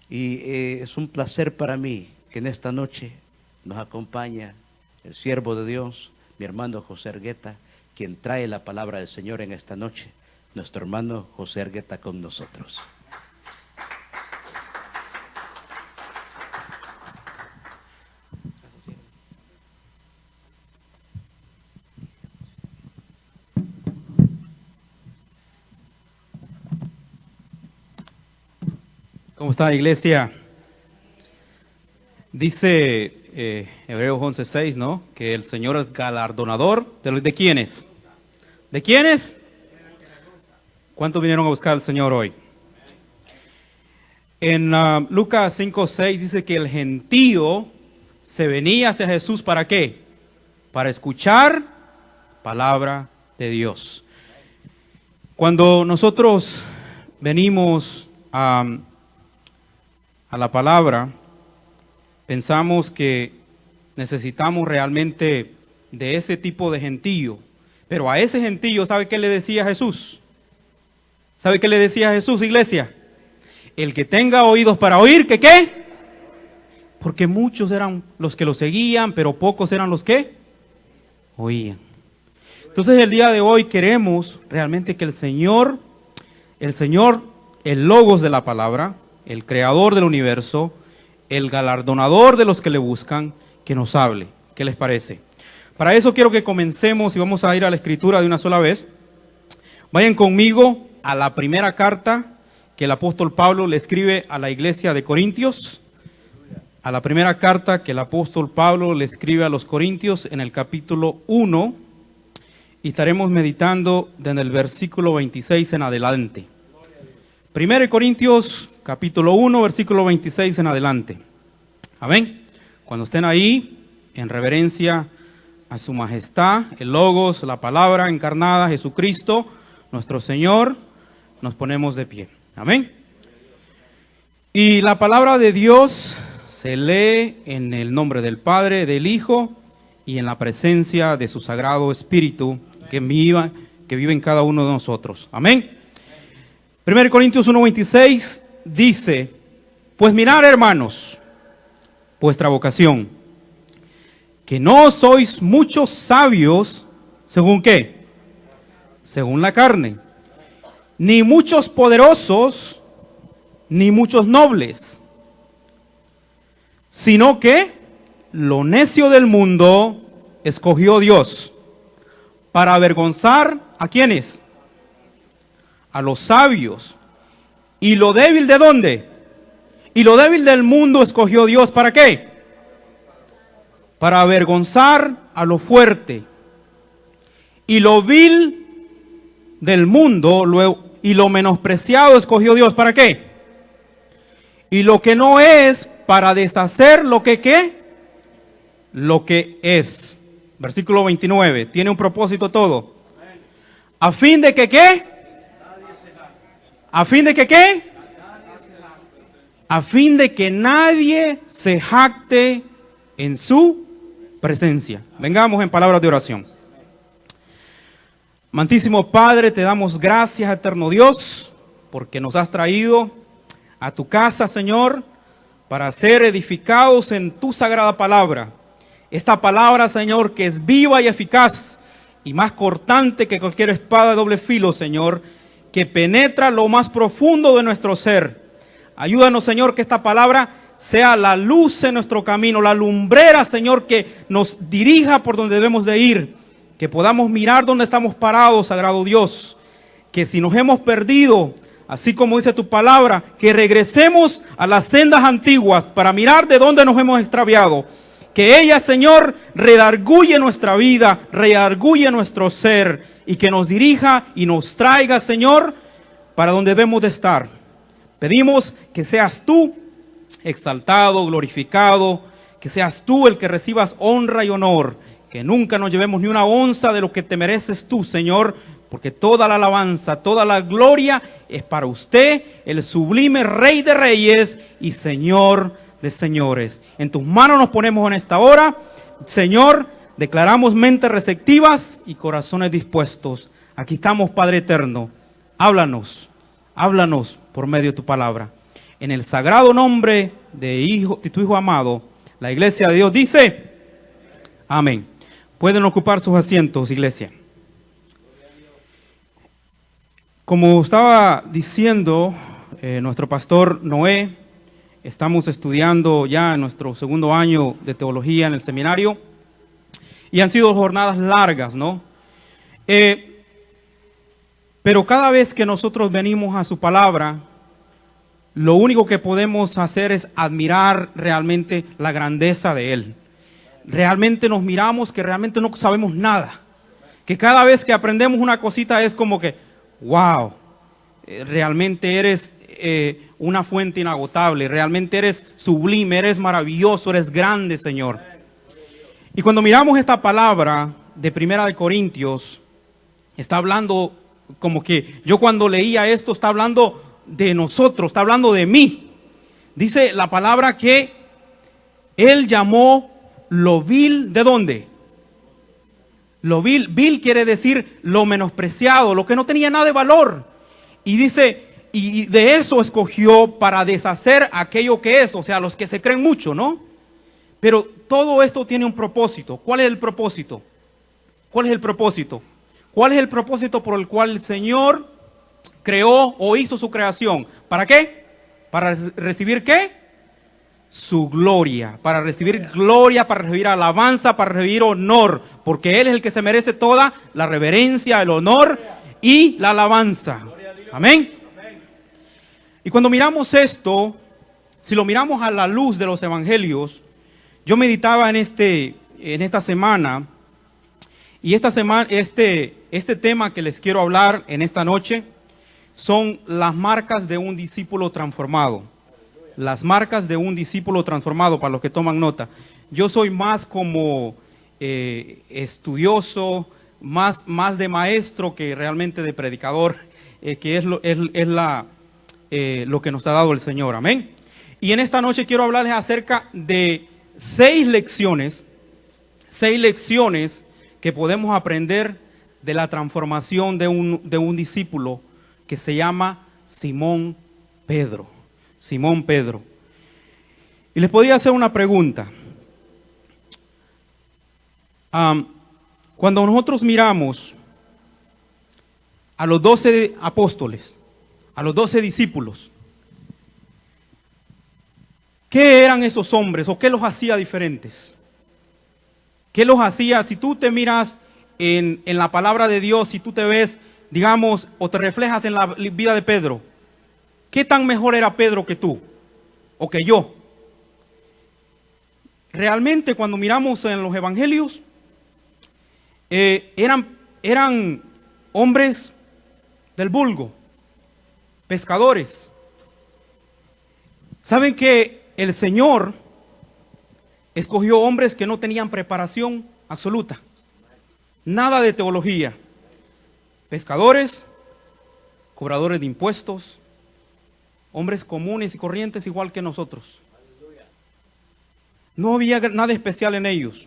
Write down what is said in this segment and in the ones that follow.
Y es un placer para mí que en esta noche nos acompaña el siervo de Dios, mi hermano José Argueta, quien trae la palabra del Señor en esta noche. Nuestro hermano José Argueta con nosotros. ¿Cómo está, iglesia? Dice Hebreos 11:6, ¿no? Que el Señor es galardonador ¿de quiénes? ¿De quiénes? ¿Cuántos vinieron a buscar al Señor hoy? En Lucas 5:6 dice que el gentío se venía hacia Jesús, ¿para qué? Para escuchar palabra de Dios. Cuando nosotros venimos a la palabra, pensamos que necesitamos realmente de ese tipo de gentío. Pero a ese gentío, ¿sabe qué le decía Jesús? ¿Sabe qué le decía Jesús, iglesia? El que tenga oídos para oír, ¿que qué? Porque muchos eran los que lo seguían, pero pocos eran los que oían. Entonces el día de hoy queremos realmente que el Señor, el Logos de la palabra, el creador del universo, el galardonador de los que le buscan, que nos hable. ¿Qué les parece? Para eso quiero que comencemos y vamos a ir a la escritura de una sola vez. Vayan conmigo a la primera carta que el apóstol Pablo le escribe a la iglesia de Corintios. A la primera carta que el apóstol Pablo le escribe a los Corintios en el capítulo 1. Y estaremos meditando desde el versículo 26 en adelante. 1 Corintios capítulo 1, versículo 26 en adelante. Amén. Cuando estén ahí, en reverencia a su majestad, el Logos, la palabra encarnada, Jesucristo, nuestro Señor, nos ponemos de pie. Amén. Y la palabra de Dios se lee en el nombre del Padre, del Hijo y en la presencia de su Sagrado Espíritu que vive en cada uno de nosotros. Amén. 1 Corintios 1:26 dice: pues mirad, hermanos, vuestra vocación, que no sois muchos sabios, ¿según qué? Según la carne, ni muchos poderosos, ni muchos nobles, sino que lo necio del mundo escogió Dios para avergonzar ¿a quiénes? A los sabios. ¿Y lo débil de dónde? Y lo débil del mundo escogió Dios, ¿para qué? Para avergonzar a lo fuerte. Y lo vil del mundo y lo menospreciado escogió Dios, ¿para qué? Y lo que no es, para deshacer lo que ¿qué? Lo que es. Versículo 29, tiene un propósito todo. A fin de que ¿qué? ¿A fin de que qué? A fin de que nadie se jacte en su presencia. Vengamos en palabras de oración. Amantísimo Padre, te damos gracias, eterno Dios, porque nos has traído a tu casa, Señor, para ser edificados en tu sagrada palabra. Esta palabra, Señor, que es viva y eficaz y más cortante que cualquier espada de doble filo, Señor, que penetra lo más profundo de nuestro ser. Ayúdanos, Señor, que esta palabra sea la luz en nuestro camino, la lumbrera, Señor, que nos dirija por donde debemos de ir, que podamos mirar donde estamos parados, sagrado Dios, que si nos hemos perdido, así como dice tu palabra, que regresemos a las sendas antiguas para mirar de dónde nos hemos extraviado, que ella, Señor, redarguye nuestra vida, redarguye nuestro ser, y que nos dirija y nos traiga, Señor, para donde debemos de estar. Pedimos que seas tú exaltado, glorificado, que seas tú el que recibas honra y honor, que nunca nos llevemos ni una onza de lo que te mereces tú, Señor, porque toda la alabanza, toda la gloria es para usted, el sublime Rey de Reyes y Señor de Señores. En tus manos nos ponemos en esta hora, Señor. Declaramos mentes receptivas y corazones dispuestos. Aquí estamos, Padre eterno. Háblanos por medio de tu palabra. en el sagrado nombre de tu Hijo amado, la iglesia de Dios dice, amén. Pueden ocupar sus asientos, iglesia. Como estaba diciendo nuestro pastor Noé, estamos estudiando ya en nuestro segundo año de teología en el seminario y han sido jornadas largas, ¿no? Pero cada vez que nosotros venimos a su palabra, lo único que podemos hacer es admirar realmente la grandeza de Él. Realmente nos miramos que realmente no sabemos nada. Que cada vez que aprendemos una cosita es como que, wow, realmente eres una fuente inagotable, realmente eres sublime, eres maravilloso, eres grande, Señor. Y cuando miramos esta palabra de Primera de Corintios, está hablando como que yo cuando leía esto está hablando de nosotros, está hablando de mí. Dice la palabra que Él llamó lo vil, ¿de dónde? Lo vil, vil quiere decir lo menospreciado, lo que no tenía nada de valor. Y dice, y de eso escogió para deshacer aquello que es, o sea, los que se creen mucho, ¿no? Pero todo esto tiene un propósito. ¿Cuál es el propósito? ¿Cuál es el propósito? ¿Cuál es el propósito por el cual el Señor creó o hizo su creación? ¿Para qué? ¿Para recibir qué? Su gloria. Para recibir gloria, para recibir alabanza, para recibir honor. Porque Él es el que se merece toda la reverencia, el honor y la alabanza. Amén. Y cuando miramos esto, si lo miramos a la luz de los evangelios, yo meditaba en esta semana, y esta semana, este tema que les quiero hablar en esta noche son las marcas de un discípulo transformado. Las marcas de un discípulo transformado, para los que toman nota. Yo soy más como estudioso, más de maestro que realmente de predicador, que es lo que nos ha dado el Señor. Amén. Y en esta noche quiero hablarles acerca de 6 lecciones que podemos aprender de la transformación de un discípulo que se llama Simón Pedro. Simón Pedro. Y les podría hacer una pregunta. Cuando nosotros miramos a los 12 apóstoles, a los 12 discípulos, ¿qué eran esos hombres o qué los hacía diferentes? ¿Qué los hacía? Si tú te miras en la palabra de Dios, si tú te ves, digamos, o te reflejas en la vida de Pedro, ¿qué tan mejor era Pedro que tú o que yo? Realmente cuando miramos en los evangelios, eran hombres del vulgo, pescadores. ¿Saben que el Señor escogió hombres que no tenían preparación absoluta? Nada de teología. Pescadores, cobradores de impuestos, hombres comunes y corrientes igual que nosotros. No había nada especial en ellos.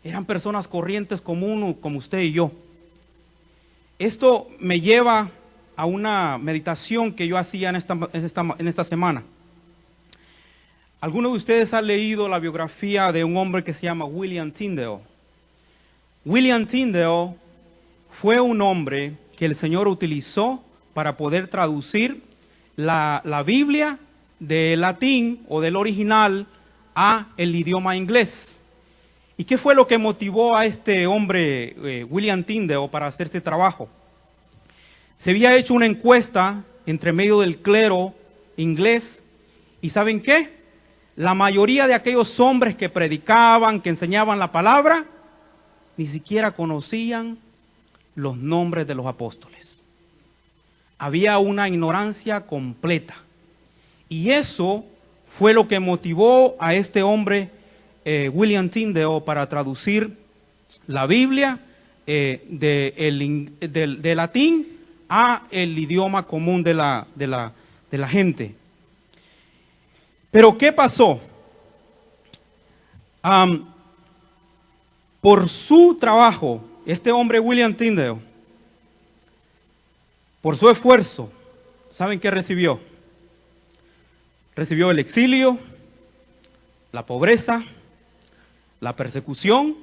Eran personas corrientes como usted y yo. Esto me lleva a una meditación que yo hacía en esta semana. ¿Alguno de ustedes ha leído la biografía de un hombre que se llama William Tyndale? William Tyndale fue un hombre que el Señor utilizó para poder traducir la Biblia del latín o del original a el idioma inglés. ¿Y qué fue lo que motivó a este hombre, William Tyndale, para hacer este trabajo? Se había hecho una encuesta entre medio del clero inglés y ¿saben qué? La mayoría de aquellos hombres que predicaban, que enseñaban la palabra, ni siquiera conocían los nombres de los apóstoles. Había una ignorancia completa. Y eso fue lo que motivó a este hombre, William Tyndale, para traducir la Biblia de latín a el idioma común de la gente. Pero ¿qué pasó? Por su trabajo, este hombre William Tyndale, por su esfuerzo, ¿saben qué recibió? recibió el exilio, la pobreza, la persecución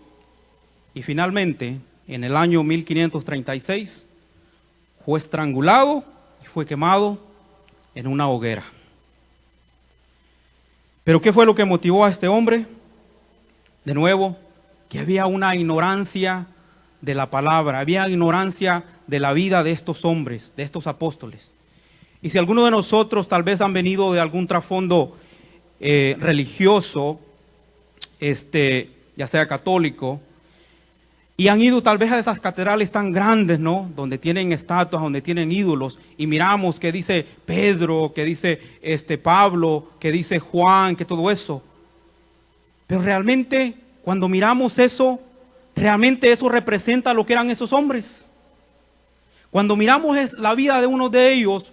y finalmente en el año 1536 fue estrangulado y fue quemado en una hoguera. ¿Pero qué fue lo que motivó a este hombre? De nuevo, que había una ignorancia de la palabra, había ignorancia de la vida de estos hombres, de estos apóstoles. Y si algunos de nosotros tal vez han venido de algún trasfondo religioso, ya sea católico, y han ido tal vez a esas catedrales tan grandes, ¿no? Donde tienen estatuas, donde tienen ídolos, y miramos que dice Pedro, que dice Pablo, que dice Juan, que todo eso. Pero realmente, cuando miramos eso, realmente eso representa lo que eran esos hombres. Cuando miramos la vida de uno de ellos,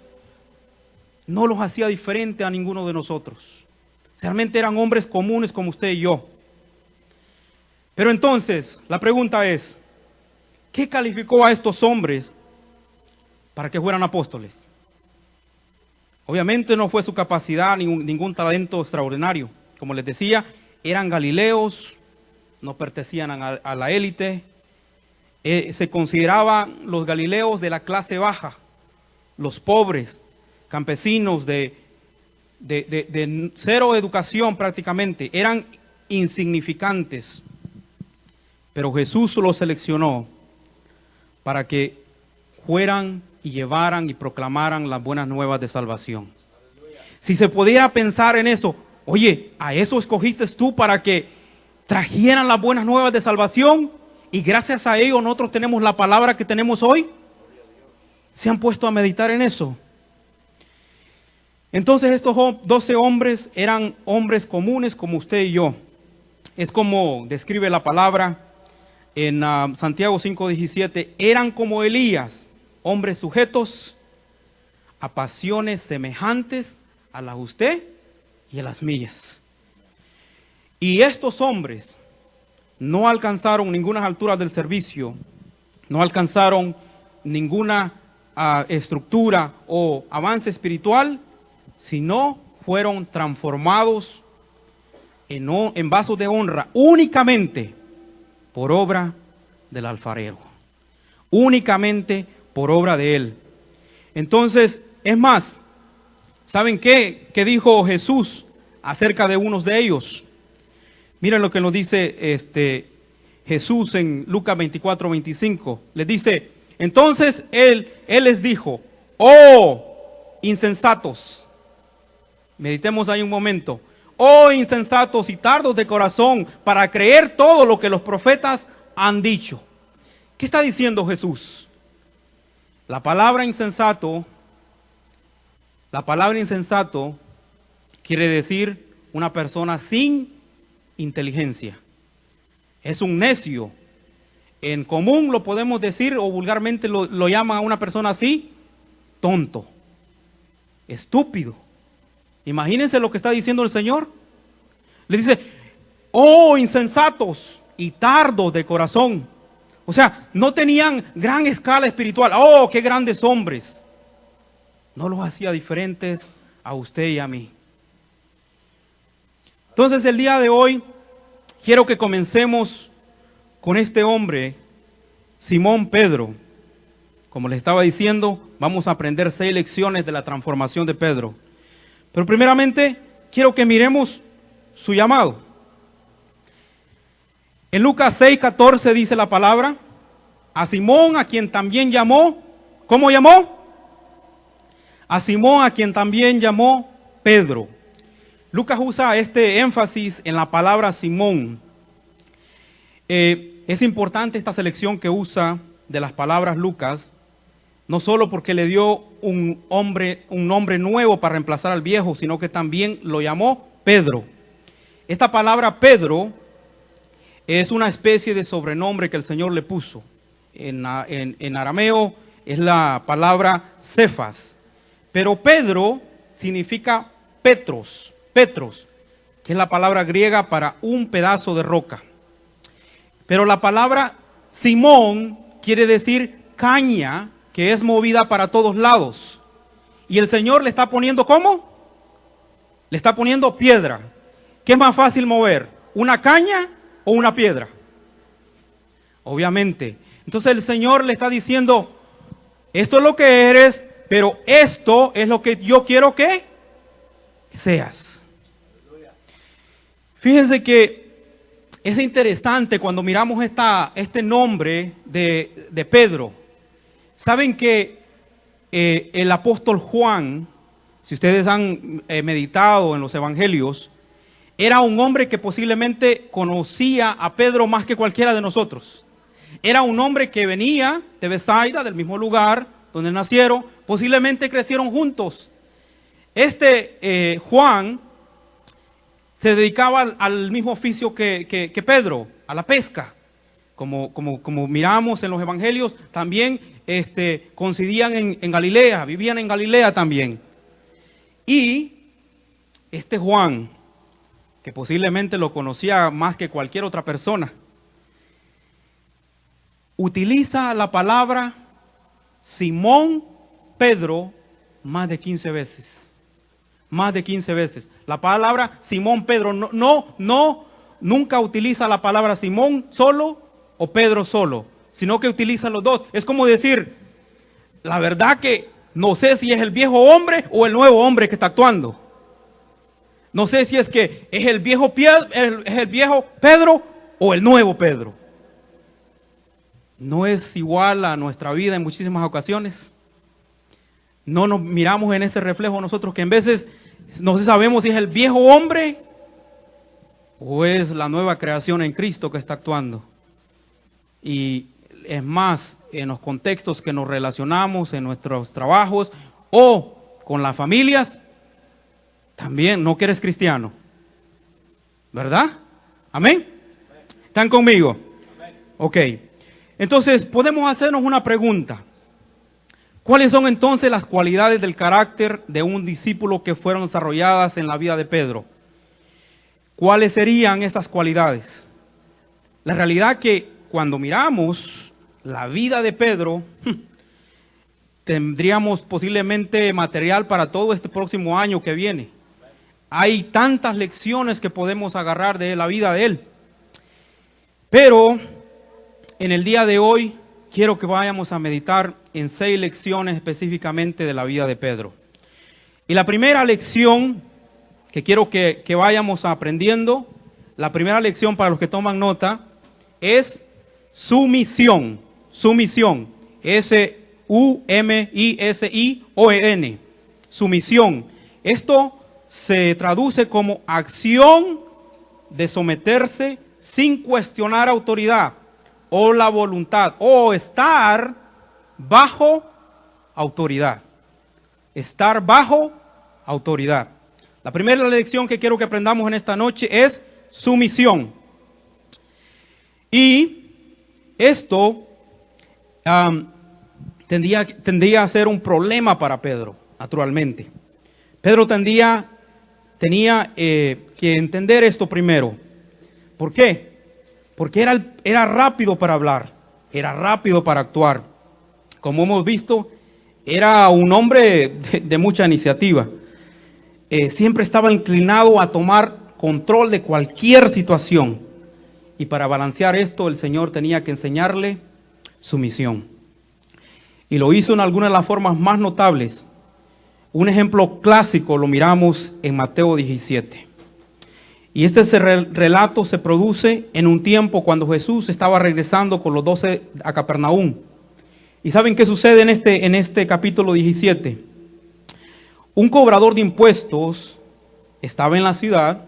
no los hacía diferente a ninguno de nosotros. Realmente eran hombres comunes como usted y yo. Pero entonces, la pregunta es, ¿qué calificó a estos hombres para que fueran apóstoles? Obviamente no fue su capacidad, ningún talento extraordinario. Como les decía, eran galileos, no pertenecían a la élite. Se consideraban los galileos de la clase baja, los pobres, campesinos de cero educación prácticamente, eran insignificantes. Pero Jesús los seleccionó para que fueran y llevaran y proclamaran las buenas nuevas de salvación. Si se pudiera pensar en eso, oye, ¿a eso escogiste tú para que trajeran las buenas nuevas de salvación? Y gracias a ello nosotros tenemos la palabra que tenemos hoy. ¿Se han puesto a meditar en eso? Entonces estos 12 hombres eran hombres comunes como usted y yo. Es como describe la palabra en Santiago 5:17. Eran como Elías, hombres sujetos a pasiones semejantes a las de usted y a las mías. Y estos hombres no alcanzaron ninguna altura del servicio, no alcanzaron ninguna estructura o avance espiritual, sino fueron transformados en vasos de honra únicamente por obra del alfarero, únicamente por obra de él. Entonces, es más, ¿saben qué dijo Jesús acerca de unos de ellos? Miren lo que nos dice Jesús en Lucas 24:25. Les dice, entonces él les dijo, oh insensatos. Meditemos ahí un momento. Oh insensatos y tardos de corazón para creer todo lo que los profetas han dicho. ¿Qué está diciendo Jesús? La palabra insensato quiere decir una persona sin inteligencia. Es un necio. En común lo podemos decir o vulgarmente lo llaman a una persona así, tonto, estúpido. Imagínense lo que está diciendo el Señor. Le dice, oh insensatos y tardos de corazón. O sea, no tenían gran escala espiritual. Oh, qué grandes hombres. No los hacía diferentes a usted y a mí. Entonces el día de hoy quiero que comencemos con este hombre, Simón Pedro. Como les estaba diciendo, vamos a aprender 6 lecciones de la transformación de Pedro. Pero primeramente quiero que miremos su llamado. En Lucas 6:14 dice la palabra, a Simón a quien también llamó, ¿cómo llamó? A Simón a quien también llamó Pedro. Lucas usa este énfasis en la palabra Simón. Es importante esta selección que usa de las palabras Lucas, no solo porque le dio un nombre nuevo para reemplazar al viejo, sino que también lo llamó Pedro. Esta palabra Pedro es una especie de sobrenombre que el Señor le puso. En arameo es la palabra Cefas. Pero Pedro significa Petros, que es la palabra griega para un pedazo de roca. Pero la palabra Simón quiere decir caña, que es movida para todos lados. Y el Señor le está poniendo ¿cómo? Le está poniendo piedra. ¿Qué es más fácil mover? ¿Una caña o una piedra? Obviamente. Entonces el Señor le está diciendo, esto es lo que eres, pero esto es lo que yo quiero que seas. Fíjense que es interesante cuando miramos este nombre de Pedro. Saben que el apóstol Juan, si ustedes han meditado en los evangelios, era un hombre que posiblemente conocía a Pedro más que cualquiera de nosotros. Era un hombre que venía de Bethsaida, del mismo lugar donde nacieron, posiblemente crecieron juntos. Juan se dedicaba al mismo oficio que Pedro, a la pesca. Como miramos en los evangelios, también coincidían en Galilea, vivían en Galilea también. Y Juan, que posiblemente lo conocía más que cualquier otra persona, utiliza la palabra Simón Pedro más de 15 veces. Más de 15 veces. La palabra Simón Pedro nunca utiliza la palabra Simón solo o Pedro solo, sino que utiliza los dos. Es como decir, la verdad que no sé si es el viejo hombre o el nuevo hombre que está actuando. No sé si es que es el viejo Pedro o el nuevo Pedro. ¿No es igual a nuestra vida en muchísimas ocasiones? No nos miramos en ese reflejo nosotros, que en veces no sabemos si es el viejo hombre o es la nueva creación en Cristo que está actuando. Y es más, en los contextos que nos relacionamos, en nuestros trabajos o con las familias, también no que eres cristiano, ¿verdad? ¿Amén? ¿Están conmigo? Ok. Entonces, podemos hacernos una pregunta. ¿Cuáles son entonces las cualidades del carácter de un discípulo que fueron desarrolladas en la vida de Pedro? ¿Cuáles serían esas cualidades? La realidad que cuando miramos la vida de Pedro, tendríamos posiblemente material para todo este próximo año que viene. Hay tantas lecciones que podemos agarrar de la vida de él. Pero en el día de hoy quiero que vayamos a meditar en 6 lecciones específicamente de la vida de Pedro. Y la primera lección que quiero que vayamos aprendiendo, la primera lección para los que toman nota, es sumisión. Sumisión. S-U-M-I-S-I-O-N. Sumisión. Esto se traduce como acción de someterse sin cuestionar autoridad o la voluntad, o estar bajo autoridad. Estar bajo autoridad. La primera lección que quiero que aprendamos en esta noche es sumisión. Y esto tendría a ser un problema para Pedro, naturalmente. Pedro tenía que entender esto primero. ¿Por qué? Porque era rápido para hablar, era rápido para actuar. Como hemos visto, era un hombre de mucha iniciativa. Siempre estaba inclinado a tomar control de cualquier situación. Y para balancear esto, el Señor tenía que enseñarle sumisión. Y lo hizo en algunas de las formas más notables. Un ejemplo clásico lo miramos en Mateo 17. Y este relato se produce en un tiempo cuando Jesús estaba regresando con los 12 a Capernaum. ¿Y saben qué sucede en este capítulo 17? Un cobrador de impuestos estaba en la ciudad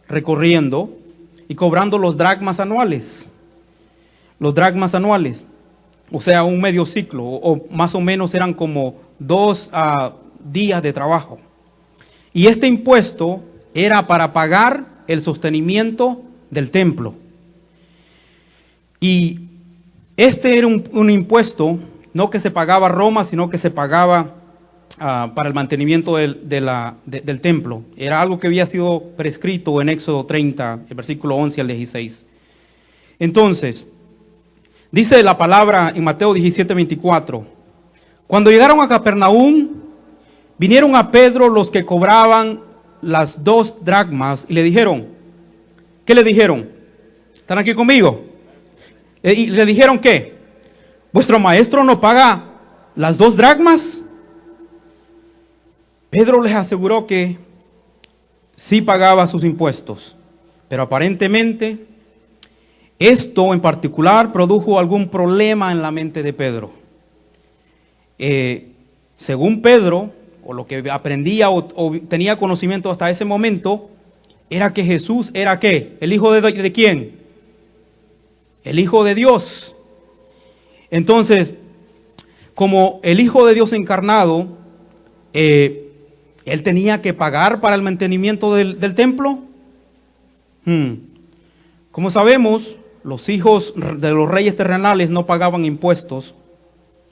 recorriendo y cobrando los dracmas anuales. Los dracmas anuales, o sea, un medio ciclo, o más o menos eran como 2 días de trabajo. Y este impuesto era para pagar el sostenimiento del templo. Y este era un impuesto, no que se pagaba a Roma, sino que se pagaba para el mantenimiento del templo. Era algo que había sido prescrito en Éxodo 30, el versículo 11 al 16. Entonces, dice la palabra en Mateo 17, 24. Cuando llegaron a Capernaum, vinieron a Pedro los que cobraban las 2 dracmas y le dijeron, ¿qué le dijeron? ¿Están aquí conmigo? Y le dijeron ¿qué? ¿Vuestro maestro no paga las 2 dracmas? Pedro les aseguró que sí pagaba sus impuestos, pero aparentemente esto en particular produjo algún problema en la mente de Pedro. Según Pedro, o lo que aprendía o tenía conocimiento hasta ese momento, era que Jesús era ¿qué? ¿El hijo de quién? El hijo de Dios. Entonces, como el hijo de Dios encarnado, él tenía que pagar para el mantenimiento del templo. Como sabemos, los hijos de los reyes terrenales no pagaban impuestos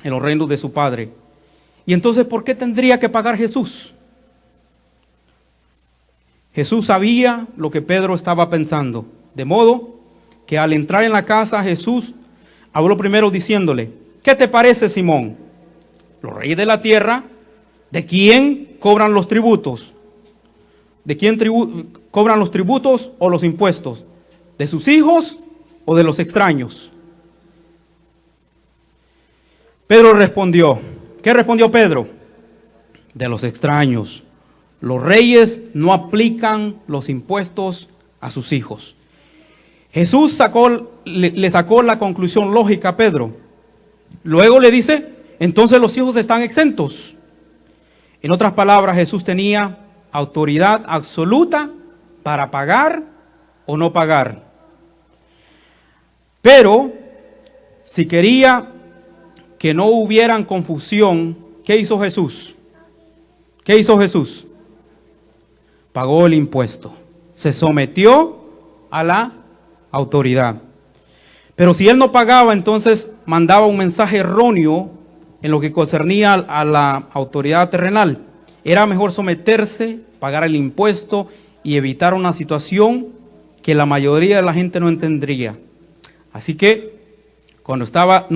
en los reinos de su padre. Y entonces, ¿por qué tendría que pagar Jesús? Jesús sabía lo que Pedro estaba pensando, de modo que al entrar en la casa, Jesús habló primero diciéndole, ¿qué te parece, Simón? Los reyes de la tierra, ¿de quién cobran los tributos? ¿De quién cobran los tributos o los impuestos? ¿De sus hijos o de los extraños? Pedro respondió, ¿qué respondió Pedro? De los extraños. Los reyes no aplican los impuestos a sus hijos. Jesús le sacó la conclusión lógica a Pedro. Luego le dice, entonces los hijos están exentos. En otras palabras, Jesús tenía autoridad absoluta para pagar o no pagar. Pero, si quería que no hubieran confusión, ¿qué hizo Jesús? ¿Qué hizo Jesús? Pagó el impuesto. Se sometió a la autoridad. Pero si él no pagaba, entonces mandaba un mensaje erróneo en lo que concernía a la autoridad terrenal. Era mejor someterse, pagar el impuesto y evitar una situación que la mayoría de la gente no entendería. Así que cuando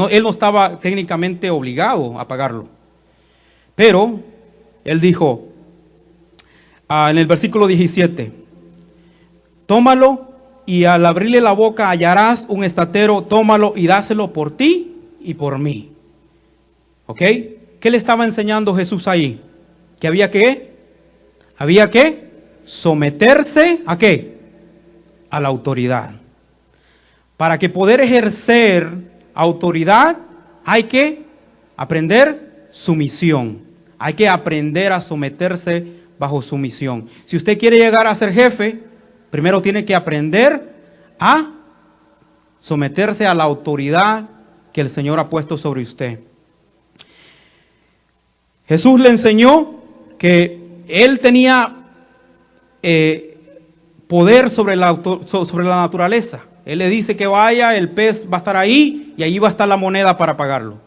él no estaba técnicamente obligado a pagarlo. Pero él dijo en el versículo 17, tómalo y al abrirle la boca hallarás un estatero, tómalo y dáselo por ti y por mí. ¿Ok? ¿Qué le estaba enseñando Jesús ahí? Que había que someterse ¿a qué? A la autoridad. Para que poder ejercer autoridad hay que aprender sumisión. Hay que aprender a someterse bajo sumisión. Si usted quiere llegar a ser jefe, primero tiene que aprender a someterse a la autoridad que el Señor ha puesto sobre usted. Jesús le enseñó que él tenía poder sobre la naturaleza. Él le dice que vaya, el pez va a estar ahí y ahí va a estar la moneda para pagarlo.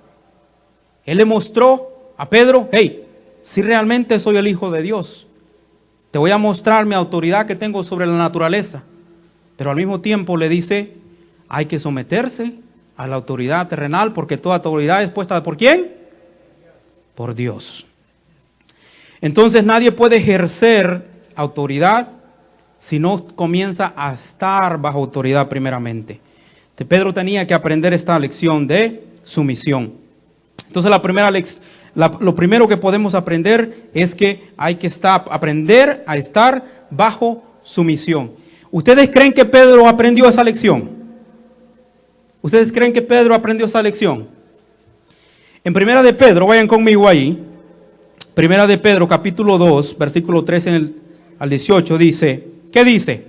Él le mostró a Pedro, hey, si realmente soy el Hijo de Dios, te voy a mostrar mi autoridad que tengo sobre la naturaleza. Pero al mismo tiempo le dice, hay que someterse a la autoridad terrenal porque toda autoridad es puesta ¿por quién? Por Dios. Entonces nadie puede ejercer autoridad si no comienza a estar bajo autoridad primeramente. Pedro tenía que aprender esta lección de sumisión. Entonces lo primero que podemos aprender es que hay que aprender a estar bajo sumisión. ¿Ustedes creen que Pedro aprendió esa lección? ¿Ustedes creen que Pedro aprendió esa lección? En Primera de Pedro, vayan conmigo ahí. Primera de Pedro, capítulo 2, versículo 13 al 18, dice, ¿qué dice?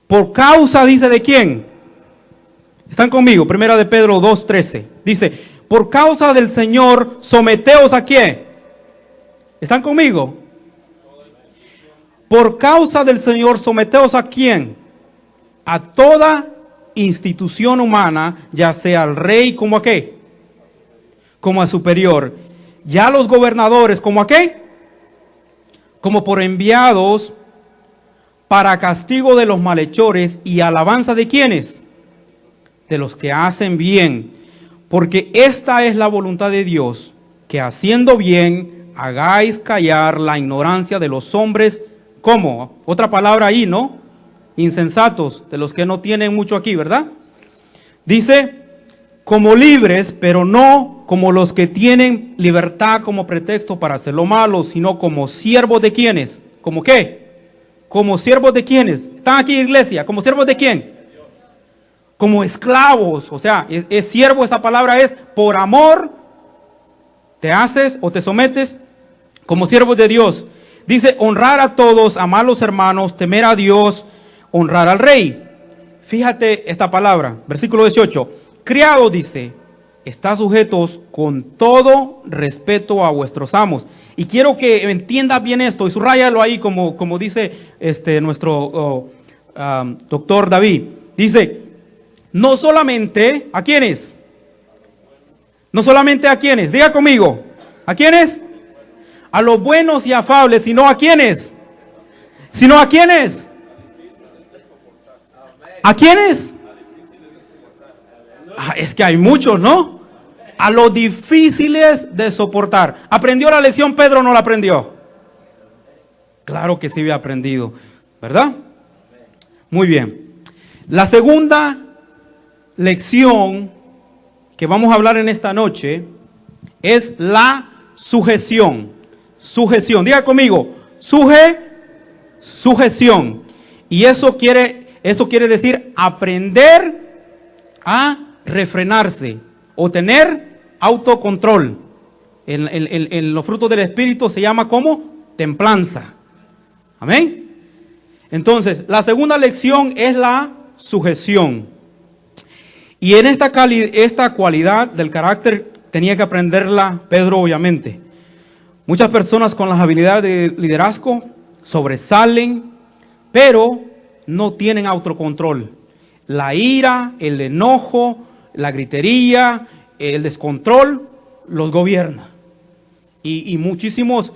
Por causa, dice, ¿de quién? ¿Están conmigo? Primera de Pedro 2, 13. Dice, por causa del Señor, someteos ¿a quién? ¿Están conmigo? Por causa del Señor, someteos ¿a quién? A toda institución humana, ya sea al rey como a qué, como a superior, ya los gobernadores como a qué, como por enviados para castigo de los malhechores y alabanza de quienes, de los que hacen bien, porque esta es la voluntad de Dios, que haciendo bien hagáis callar la ignorancia de los hombres ¿Cómo? Otra palabra ahí, ¿no? Insensatos, de los que no tienen mucho aquí, ¿verdad? Dice, como libres, pero no como los que tienen libertad como pretexto para hacer lo malo, sino como siervos de quienes. ¿Cómo qué? Como siervos de quienes. ¿Están aquí, iglesia? ¿Como siervos de quién? Como esclavos. O sea, es siervo, esa palabra es por amor. Te haces o te sometes como siervos de Dios. Dice, honrar a todos, amar a los hermanos, temer a Dios, honrar al rey. Fíjate esta palabra, versículo 18. Criados, dice, está sujetos con todo respeto a vuestros amos. Y quiero que entiendas bien esto y subrayalo ahí como dice nuestro doctor David. Dice, no solamente a quiénes. No solamente a quiénes. Diga conmigo. ¿A quiénes? A los buenos y afables, sino a quiénes. Sino a quiénes. ¿A quiénes? Es que hay muchos, ¿no? A los difíciles de soportar. ¿Aprendió la lección Pedro o no la aprendió? Claro que sí había aprendido, ¿verdad? Muy bien. La segunda lección que vamos a hablar en esta noche es la sujeción. Sujeción. Diga conmigo, sujeción. Y eso quiere decir aprender a refrenarse o tener autocontrol. En los frutos del Espíritu se llama como templanza. Amén. Entonces, la segunda lección es la sujeción. Y en esta cualidad del carácter tenía que aprenderla Pedro, obviamente. Muchas personas con las habilidades de liderazgo sobresalen, pero no tienen autocontrol. La ira, el enojo, la gritería, el descontrol los gobierna. Y muchísimos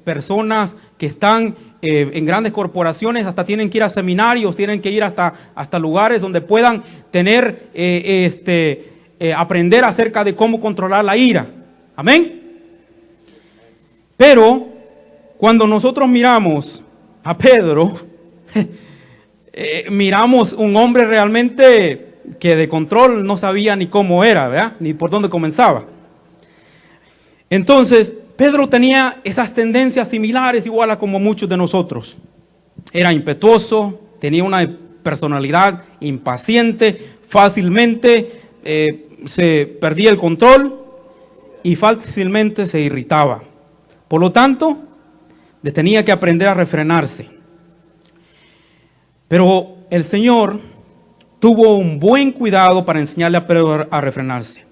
personas que están en grandes corporaciones hasta tienen que ir a seminarios, tienen que ir hasta lugares donde puedan tener aprender acerca de cómo controlar la ira. Amén. Pero cuando nosotros miramos a Pedro, miramos un hombre realmente que de control no sabía ni cómo era, ¿verdad? Ni por dónde comenzaba. Entonces, Pedro tenía esas tendencias similares, igual a como muchos de nosotros. Era impetuoso, tenía una personalidad impaciente, fácilmente se perdía el control y fácilmente se irritaba. Por lo tanto, tenía que aprender a refrenarse. Pero el Señor tuvo un buen cuidado para enseñarle a Pedro a refrenarse.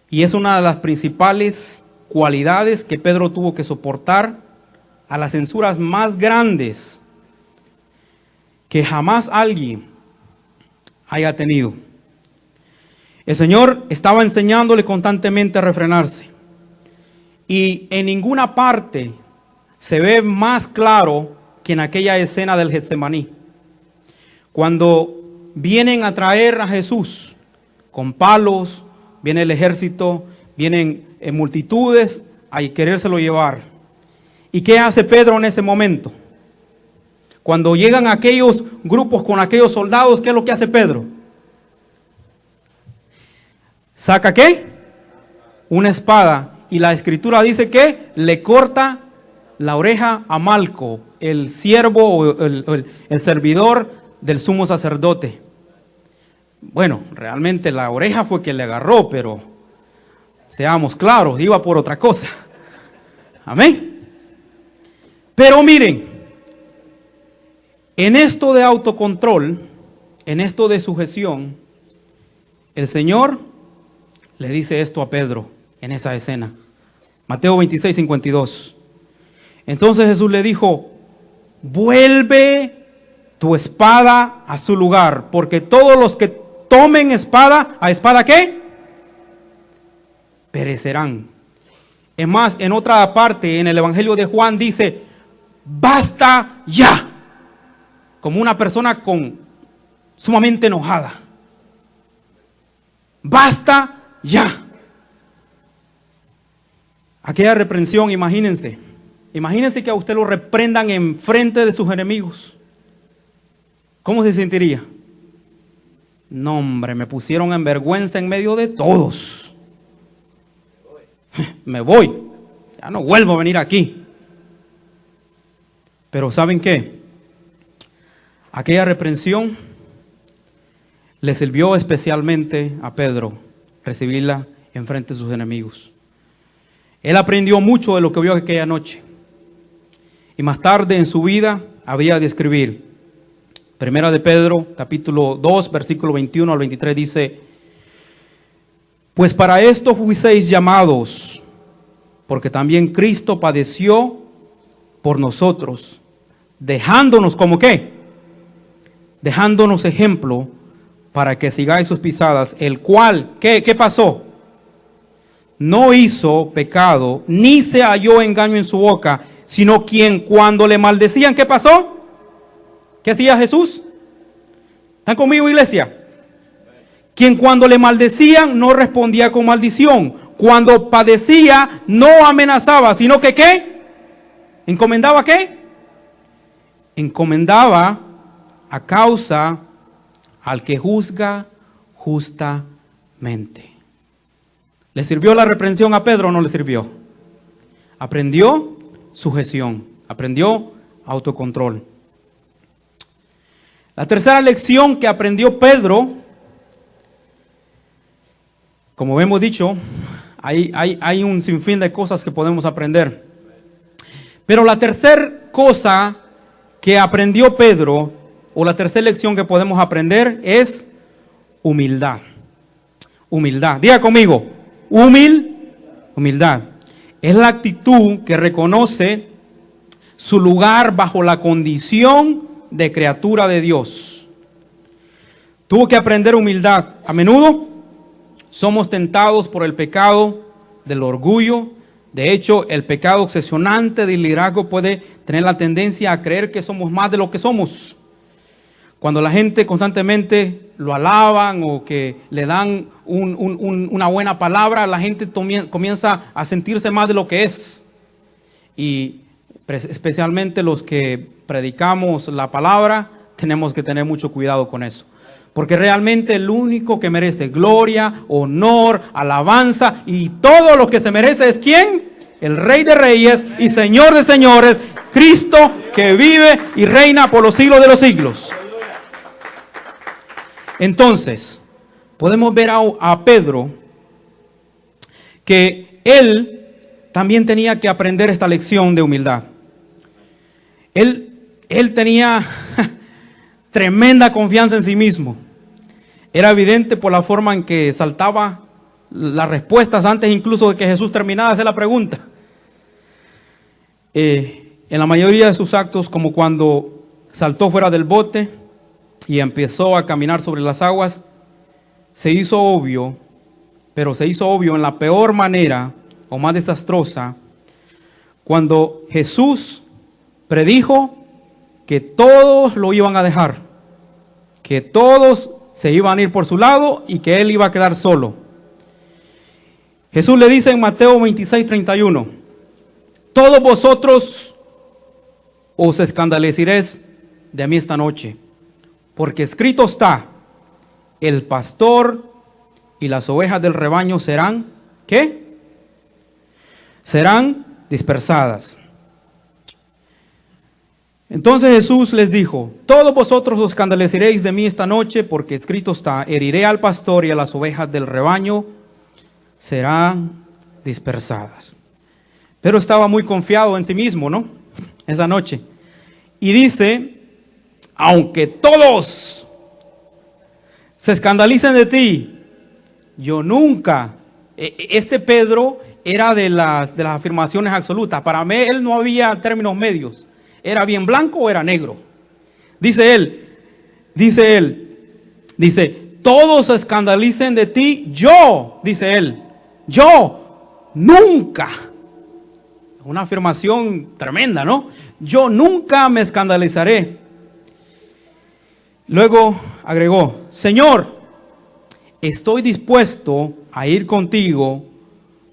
Y es una de las principales cualidades que Pedro tuvo que soportar a las censuras más grandes que jamás alguien haya tenido. El Señor estaba enseñándole constantemente a refrenarse. Y en ninguna parte se ve más claro que en aquella escena del Getsemaní. Cuando vienen a traer a Jesús con palos, viene el ejército, vienen multitudes a querérselo llevar. ¿Y qué hace Pedro en ese momento? Cuando llegan aquellos grupos con aquellos soldados, ¿qué es lo que hace Pedro? ¿Saca qué? Una espada. Y la escritura dice que le corta la oreja a Malco, el siervo o el servidor del sumo sacerdote. Bueno, realmente la oreja fue que le agarró, pero seamos claros, iba por otra cosa. Amén. Pero miren, en esto de autocontrol, en esto de sujeción, el Señor le dice esto a Pedro en esa escena. Mateo 26, 52. Entonces Jesús le dijo, vuelve tu espada a su lugar, porque todos los que tomen espada, ¿a espada qué? Perecerán. Es más, en otra parte, en el Evangelio de Juan dice, basta ya. Como una persona sumamente enojada. Basta ya. Aquella reprensión, imagínense Imagínense que a usted lo reprendan en frente de sus enemigos. ¿Cómo se sentiría? No, hombre, me pusieron en vergüenza en medio de todos. Me voy. Ya no vuelvo a venir aquí. Pero ¿saben qué? Aquella reprensión le sirvió especialmente a Pedro recibirla en frente de sus enemigos. Él aprendió mucho de lo que vio aquella noche. Y más tarde en su vida había de escribir. Primera de Pedro, capítulo 2, versículo 21 al 23 dice: pues para esto fuisteis llamados, porque también Cristo padeció por nosotros, dejándonos como qué, dejándonos ejemplo para que sigáis sus pisadas, el cual, ¿qué pasó? No hizo pecado, ni se halló engaño en su boca, sino quien cuando le maldecían, ¿qué pasó? ¿Qué hacía Jesús? ¿Están conmigo, iglesia? Quien cuando le maldecían no respondía con maldición. Cuando padecía no amenazaba, sino que ¿qué? ¿Encomendaba qué? Encomendaba a causa al que juzga justamente. ¿Le sirvió la reprensión a Pedro o no le sirvió? Aprendió sujeción, aprendió autocontrol. La tercera lección que aprendió Pedro, como hemos dicho, hay un sinfín de cosas que podemos aprender. Pero la tercera cosa que aprendió Pedro, o la tercera lección que podemos aprender, es humildad. Humildad. Diga conmigo, humildad. Es la actitud que reconoce su lugar bajo la condición de criatura de Dios. Tuvo que aprender humildad. A menudo somos tentados por el pecado del orgullo. De hecho, el pecado obsesionante del liderazgo puede tener la tendencia a creer que somos más de lo que somos. Cuando la gente constantemente lo alaban o que le dan una buena palabra, la gente comienza a sentirse más de lo que es. Y especialmente los que predicamos la palabra, tenemos que tener mucho cuidado con eso. Porque realmente el único que merece gloria, honor, alabanza y todo lo que se merece es ¿quién? El Rey de Reyes y Señor de Señores, Cristo, que vive y reina por los siglos de los siglos. Entonces, podemos ver a Pedro que él también tenía que aprender esta lección de humildad. Él tenía tremenda confianza en sí mismo. Era evidente por la forma en que saltaba las respuestas antes incluso de que Jesús terminara de hacer la pregunta. En la mayoría de sus actos, como cuando saltó fuera del bote y empezó a caminar sobre las aguas, se hizo obvio, pero se hizo obvio en la peor manera o más desastrosa, cuando Jesús predijo que todos lo iban a dejar, que todos se iban a ir por su lado y que él iba a quedar solo. Jesús le dice en Mateo 26:31, todos vosotros os escandalizaréis de mí esta noche, porque escrito está, el pastor y las ovejas del rebaño serán, ¿qué? Serán dispersadas. Entonces Jesús les dijo, todos vosotros os escandalizaréis de mí esta noche, porque escrito está, heriré al pastor y a las ovejas del rebaño serán dispersadas. Pero estaba muy confiado en sí mismo, ¿no? Esa noche. Y dice, aunque todos se escandalicen de ti, yo nunca. Este Pedro era de las afirmaciones absolutas. Para mí él no había términos medios. ¿Era bien blanco o era negro? Dice él, todos se escandalicen de ti, yo, dice él, yo nunca. Una afirmación tremenda, ¿no? Yo nunca me escandalizaré. Luego agregó, Señor, estoy dispuesto a ir contigo,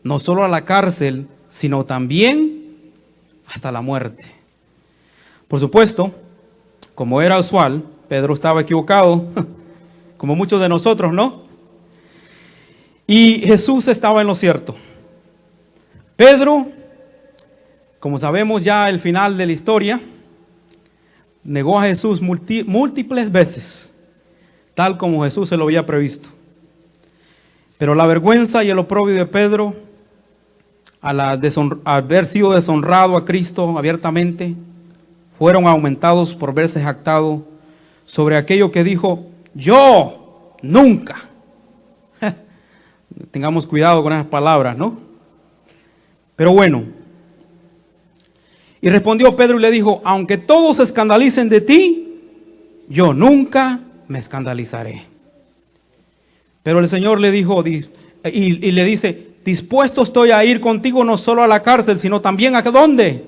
no solo a la cárcel, sino también hasta la muerte. Por supuesto, como era usual, Pedro estaba equivocado, como muchos de nosotros, ¿no? Y Jesús estaba en lo cierto. Pedro, como sabemos ya el final de la historia, negó a Jesús múltiples veces, tal como Jesús se lo había previsto. Pero la vergüenza y el oprobio de Pedro, al haber sido deshonrado a Cristo abiertamente, fueron aumentados por verse jactado sobre aquello que dijo: yo nunca. Tengamos cuidado con esas palabras, ¿no? Pero bueno. Y respondió Pedro y le dijo: aunque todos se escandalicen de ti, yo nunca me escandalizaré. Pero el Señor le dijo y le dice: dispuesto estoy a ir contigo no solo a la cárcel, sino también ¿a dónde?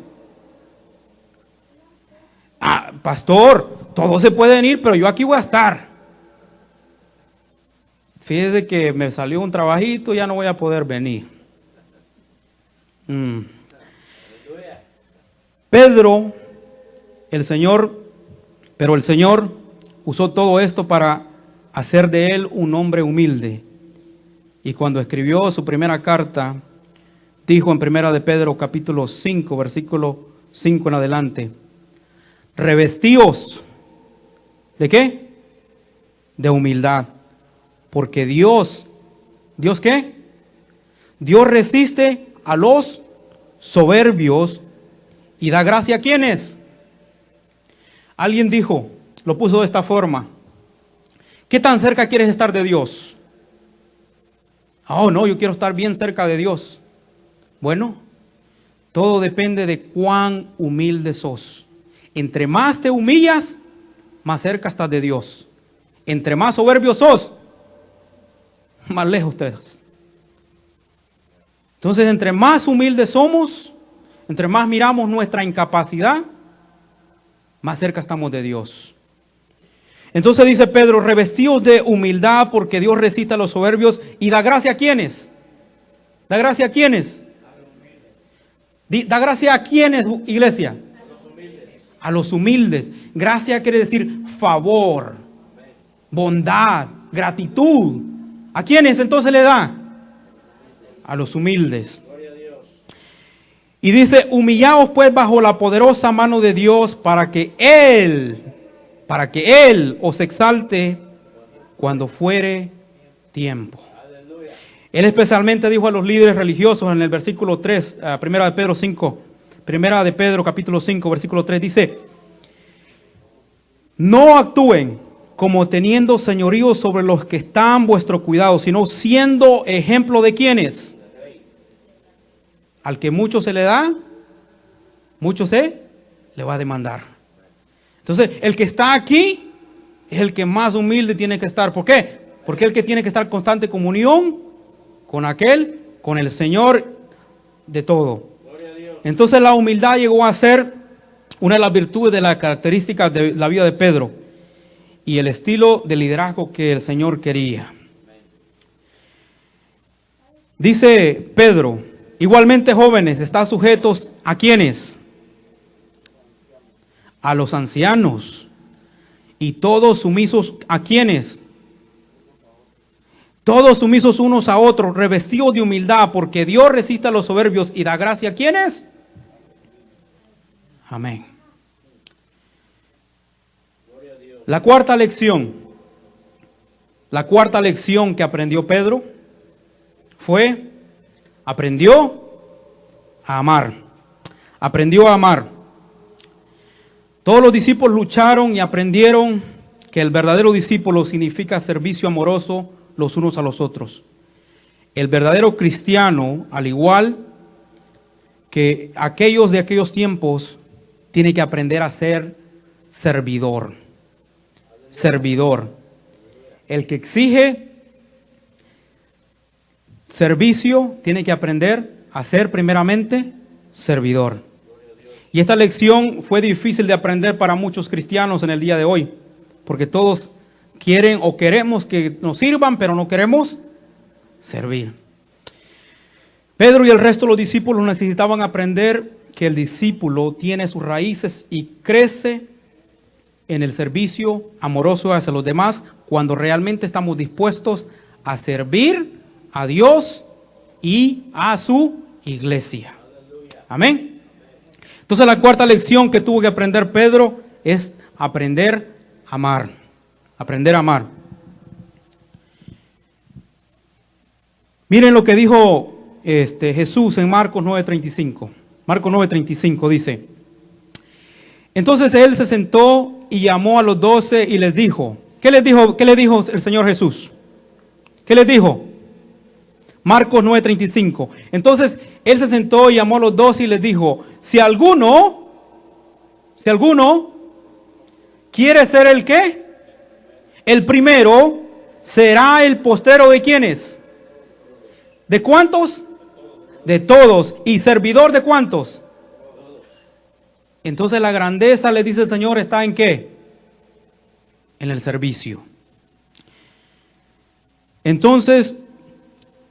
Ah, pastor, todos se pueden ir, pero yo aquí voy a estar. Fíjese que me salió un trabajito, ya no voy a poder venir. Pedro, el Señor usó todo esto para hacer de él un hombre humilde. Y cuando escribió su primera carta, dijo en primera de Pedro capítulo 5, versículo 5 en adelante: revestíos, ¿de qué? De humildad. Porque Dios ¿qué? Dios resiste a los soberbios y da gracia a quienes. Alguien dijo, lo puso de esta forma: ¿qué tan cerca quieres estar de Dios? Oh, no, yo quiero estar bien cerca de Dios. Bueno, todo depende de cuán humilde sos. Entre más te humillas, más cerca estás de Dios. Entre más soberbio sos, más lejos estás. Entonces, entre más humildes somos, entre más miramos nuestra incapacidad, más cerca estamos de Dios. Entonces dice Pedro: revestidos de humildad, porque Dios resiste a los soberbios y da gracia a ¿quiénes? ¿Da gracia a quiénes? ¿Da gracia a quiénes, iglesia? A los humildes. Gracia quiere decir favor, bondad, gratitud. ¿A quiénes entonces le da? A los humildes. Y dice: humillaos pues bajo la poderosa mano de Dios para que Él os exalte cuando fuere tiempo. Él especialmente dijo a los líderes religiosos en el versículo 3, primera de Pedro capítulo 5, versículo 3, dice: no actúen como teniendo señorío sobre los que están vuestro cuidado, sino siendo ejemplo de ¿quiénes? Al que mucho se le da, mucho se le va a demandar. Entonces, el que está aquí es el que más humilde tiene que estar. ¿Por qué? Porque es el que tiene que estar en constante comunión con el Señor de todo. Entonces, la humildad llegó a ser una de las virtudes, de las características de la vida de Pedro y el estilo de liderazgo que el Señor quería. Dice Pedro: igualmente, jóvenes, están sujetos ¿a quiénes? A los ancianos. Y todos sumisos ¿a quiénes? Todos sumisos unos a otros, revestidos de humildad, porque Dios resiste a los soberbios y da gracia a ¿quiénes? Amén. La cuarta lección que aprendió Pedro fue: aprendió a amar. Aprendió a amar. Todos los discípulos lucharon y aprendieron que el verdadero discípulo significa servicio amoroso los unos a los otros. El verdadero cristiano, al igual que aquellos de aquellos tiempos, tiene que aprender a ser servidor. Servidor. El que exige servicio tiene que aprender a ser primeramente servidor. Y esta lección fue difícil de aprender para muchos cristianos en el día de hoy, porque todos quieren o queremos que nos sirvan, pero no queremos servir. Pedro y el resto de los discípulos necesitaban aprender que el discípulo tiene sus raíces y crece en el servicio amoroso hacia los demás cuando realmente estamos dispuestos a servir a Dios y a su iglesia. Amén. Entonces la cuarta lección que tuvo que aprender Pedro es aprender a amar. Aprender a amar. Miren lo que dijo Jesús en Marcos 9:35. Marcos 9:35 dice: entonces él se sentó y llamó a los 12 y les dijo. ¿Qué les dijo el Señor Jesús? ¿Qué les dijo? Marcos 9:35. Entonces él se sentó y llamó a los 12 y les dijo: si alguno quiere ser el ¿qué? El primero, será el postrero ¿de quiénes? ¿De cuántos? De todos. ¿Y servidor de cuántos? Entonces la grandeza, le dice el Señor, está ¿en qué? En el servicio. Entonces,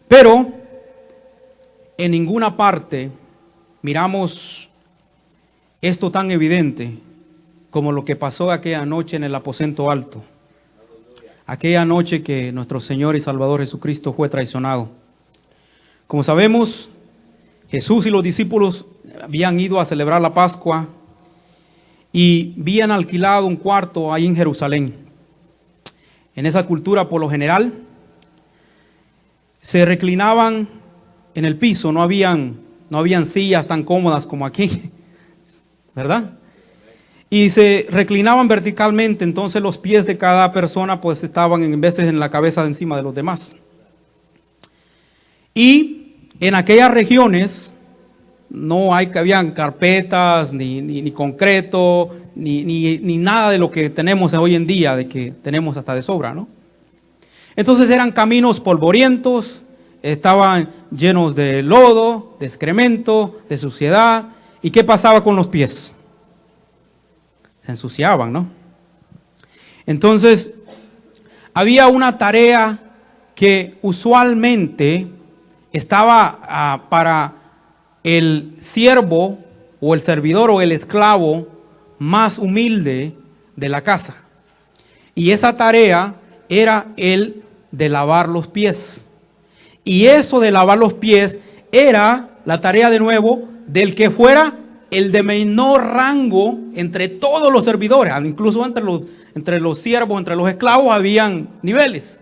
pero en ninguna parte miramos esto tan evidente como lo que pasó aquella noche en el aposento alto. Aquella noche que nuestro Señor y Salvador Jesucristo fue traicionado. Como sabemos, Jesús y los discípulos habían ido a celebrar la Pascua y habían alquilado un cuarto ahí en Jerusalén. En esa cultura, por lo general, se reclinaban en el piso, no habían sillas tan cómodas como aquí, ¿verdad? Y se reclinaban verticalmente, entonces los pies de cada persona pues estaban en veces en la cabeza de encima de los demás. Y en aquellas regiones no habían carpetas, ni concreto, ni nada de lo que tenemos hoy en día, de que tenemos hasta de sobra, ¿no? Entonces eran caminos polvorientos, estaban llenos de lodo, de excremento, de suciedad. ¿Y qué pasaba con los pies? Se ensuciaban, ¿no? Entonces, había una tarea que usualmente estaba para el siervo o el servidor o el esclavo más humilde de la casa. Y esa tarea era el de lavar los pies. Y eso de lavar los pies era la tarea de nuevo del que fuera el de menor rango entre todos los servidores. Incluso entre los siervos, entre los esclavos habían niveles.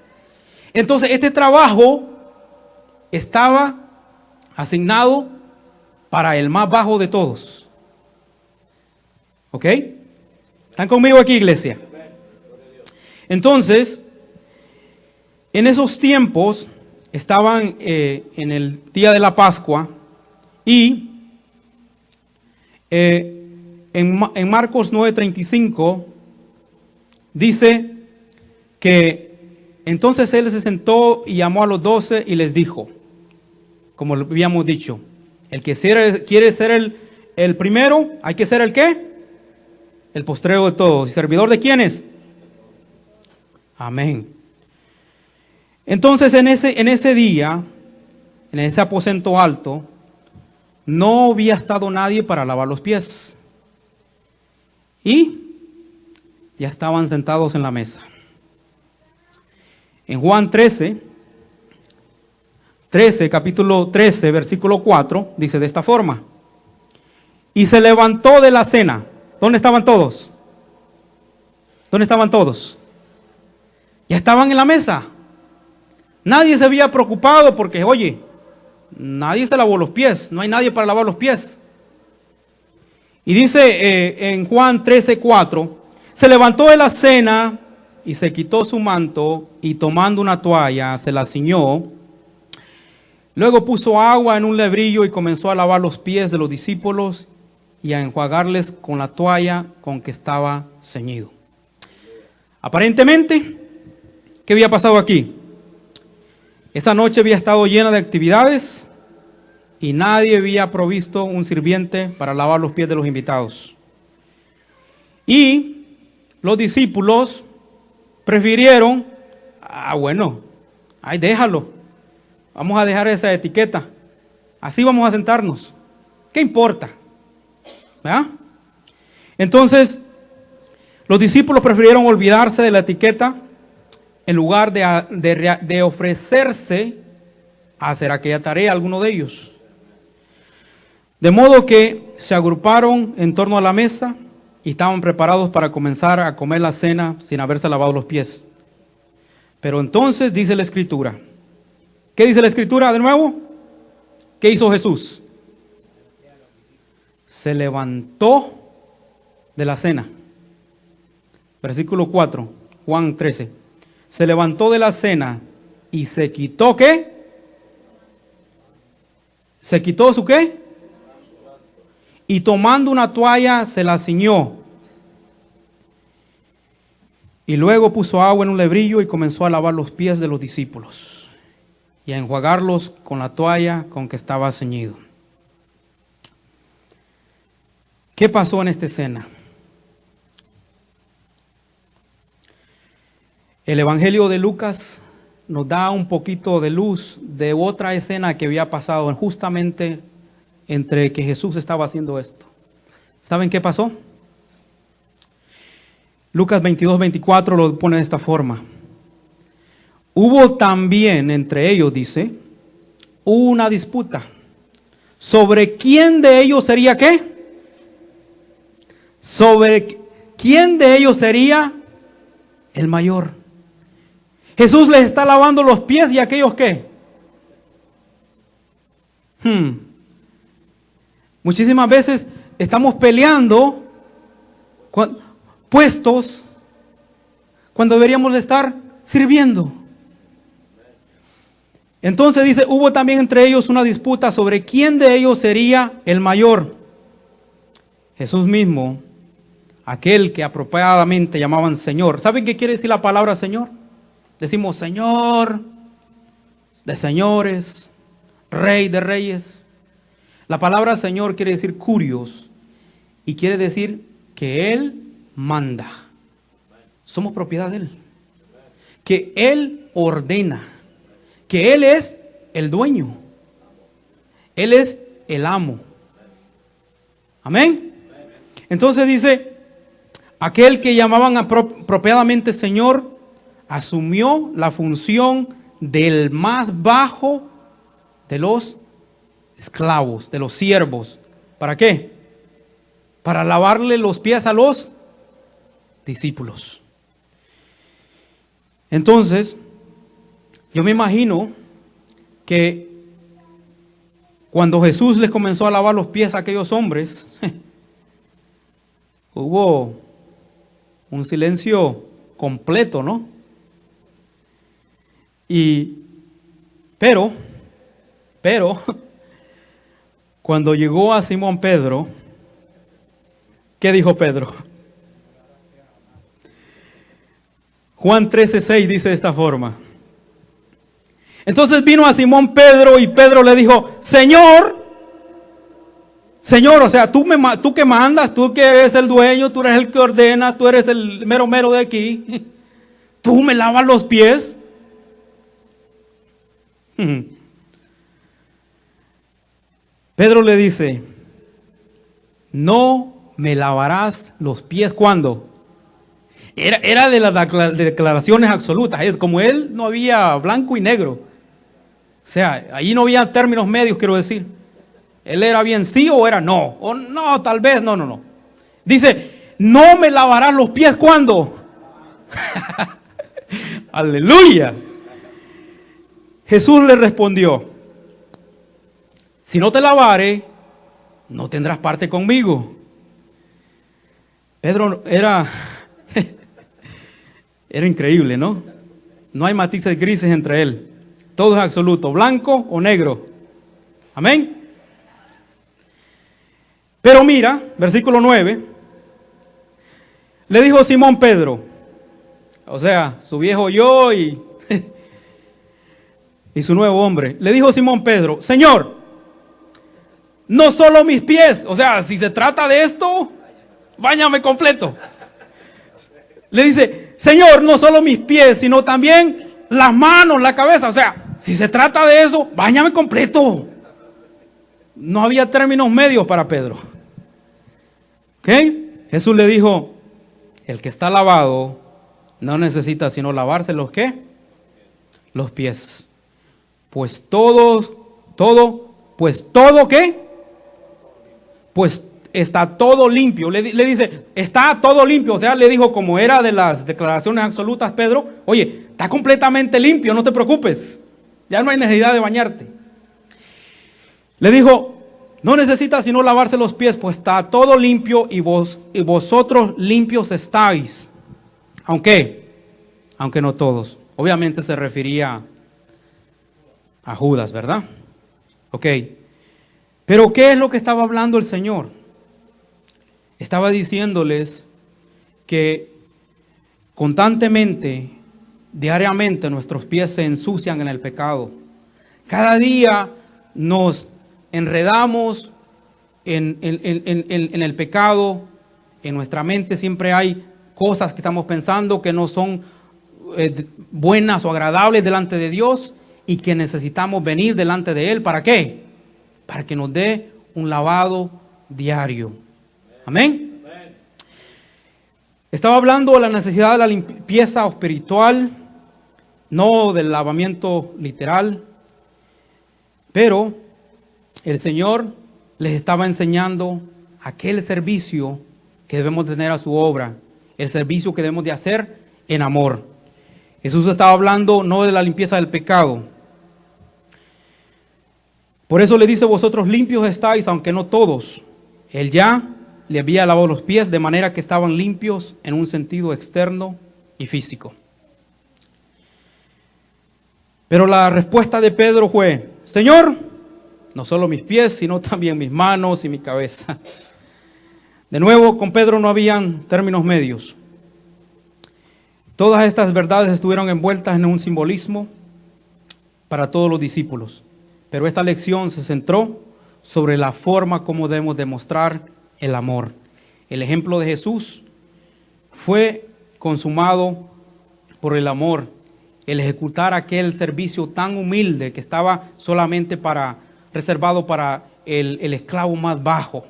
Entonces este trabajo estaba asignado para el más bajo de todos. ¿Ok? ¿Están conmigo aquí, iglesia? Entonces, en esos tiempos estaban en el día de la Pascua y en Marcos 9:35 dice que entonces él se sentó y llamó a los 12 y les dijo, como lo habíamos dicho, el que quiere ser el primero, hay que ser el ¿qué? El postrero de todos. ¿Y servidor de quiénes? Amén. Entonces en ese día, en ese aposento alto, no había estado nadie para lavar los pies. Y ya estaban sentados en la mesa. En Juan 13, capítulo 13, versículo 4, dice de esta forma: y se levantó de la cena. ¿Dónde estaban todos? ¿Dónde estaban todos? Ya estaban en la mesa. Nadie se había preocupado porque, oye, nadie se lavó los pies, no hay nadie para lavar los pies. Y dice en Juan 13:4, se levantó de la cena y se quitó su manto y tomando una toalla se la ciñó. Luego puso agua en un lebrillo y comenzó a lavar los pies de los discípulos y a enjuagarles con la toalla con que estaba ceñido. Aparentemente, ¿qué había pasado aquí? Esa noche había estado llena de actividades y nadie había provisto un sirviente para lavar los pies de los invitados. Y los discípulos prefirieron, bueno, ahí déjalo, vamos a dejar esa etiqueta, así vamos a sentarnos, ¿qué importa? ¿verdad? Entonces, los discípulos prefirieron olvidarse de la etiqueta en lugar de ofrecerse a hacer aquella tarea, alguno de ellos. De modo que se agruparon en torno a la mesa y estaban preparados para comenzar a comer la cena sin haberse lavado los pies. Pero entonces dice la Escritura. ¿Qué dice la Escritura de nuevo? ¿Qué hizo Jesús? Se levantó de la cena. Versículo 4, Juan 13. Se levantó de la cena y se quitó ¿qué? ¿Se quitó su qué? Y tomando una toalla se la ciñó. Y luego puso agua en un lebrillo y comenzó a lavar los pies de los discípulos y a enjuagarlos con la toalla con que estaba ceñido. ¿Qué pasó en esta escena? El Evangelio de Lucas nos da un poquito de luz de otra escena que había pasado justamente entre que Jesús estaba haciendo esto. ¿Saben qué pasó? Lucas 22-24 lo pone de esta forma. Hubo también entre ellos, dice, una disputa sobre quién de ellos sería ¿qué? Sobre quién de ellos sería el mayor. Jesús les está lavando los pies y aquellos ¿qué? Muchísimas veces estamos peleando puestos cuando deberíamos de estar sirviendo. Entonces dice, hubo también entre ellos una disputa sobre quién de ellos sería el mayor. Jesús mismo, aquel que apropiadamente llamaban Señor. ¿Saben qué quiere decir la palabra Señor? Decimos Señor de señores, Rey de reyes. La palabra Señor quiere decir curios y quiere decir que Él manda. Somos propiedad de Él. Que Él ordena. Que Él es el dueño. Él es el amo. Amén. Entonces dice, aquel que llamaban apropiadamente Señor, asumió la función del más bajo de los esclavos, de los siervos. ¿Para qué? Para lavarle los pies a los discípulos. Entonces, yo me imagino que cuando Jesús les comenzó a lavar los pies a aquellos hombres, hubo un silencio completo, ¿no? Pero, cuando llegó a Simón Pedro, ¿qué dijo Pedro? Juan 13:6 dice de esta forma. Entonces vino a Simón Pedro y Pedro le dijo, Señor, o sea, tú que mandas, tú que eres el dueño, tú eres el que ordena, tú eres el mero de aquí, tú me lavas los pies. Pedro le dice, no me lavarás los pies. ¿Cuándo? Era de las declaraciones absolutas. Es como él no había blanco y negro. O sea, ahí no había términos medios, quiero decir. Él era bien sí o era no. O no, tal vez, no. Dice, no me lavarás los pies. ¿Cuándo? Aleluya. Jesús le respondió, si no te lavare, no tendrás parte conmigo. Pedro era increíble, ¿no? No hay matices grises entre él. Todo es absoluto, blanco o negro. Amén. Pero mira, versículo 9. Le dijo Simón Pedro, o sea, su viejo yo y su nuevo hombre. Le dijo Simón Pedro, Señor, no solo mis pies, o sea, si se trata de esto, báñame completo. Le dice, Señor, no solo mis pies, sino también las manos, la cabeza. O sea, si se trata de eso, báñame completo. No había términos medios para Pedro. ¿Ok? Jesús le dijo, el que está lavado no necesita sino lavarse los ¿qué? Los pies. Pues todo ¿qué? Pues está todo limpio. Le dice, está todo limpio. O sea, le dijo, como era de las declaraciones absolutas, Pedro, oye, está completamente limpio, no te preocupes. Ya no hay necesidad de bañarte. Le dijo, no necesitas sino lavarse los pies, pues está todo limpio y vosotros limpios estáis. Aunque no todos. Obviamente se refería a Judas, ¿verdad? Ok. Pero ¿qué es lo que estaba hablando el Señor? Estaba diciéndoles que constantemente, diariamente, nuestros pies se ensucian en el pecado. Cada día nos enredamos en el pecado. En nuestra mente siempre hay cosas que estamos pensando que no son buenas o agradables delante de Dios y que necesitamos venir delante de Él. ¿Para qué? Para que nos dé un lavado diario. Amén. Estaba hablando de la necesidad de la limpieza espiritual, no del lavamiento literal, pero el Señor les estaba enseñando aquel servicio que debemos tener a su obra, el servicio que debemos de hacer en amor. Jesús estaba hablando no de la limpieza del pecado. Por eso le dice, vosotros limpios estáis, aunque no todos. Él ya le había lavado los pies, de manera que estaban limpios en un sentido externo y físico. Pero la respuesta de Pedro fue, Señor, no solo mis pies, sino también mis manos y mi cabeza. De nuevo, con Pedro no habían términos medios. Todas estas verdades estuvieron envueltas en un simbolismo para todos los discípulos. Pero esta lección se centró sobre la forma como debemos demostrar el amor. El ejemplo de Jesús fue consumado por el amor. El ejecutar aquel servicio tan humilde que estaba solamente reservado para el esclavo más bajo.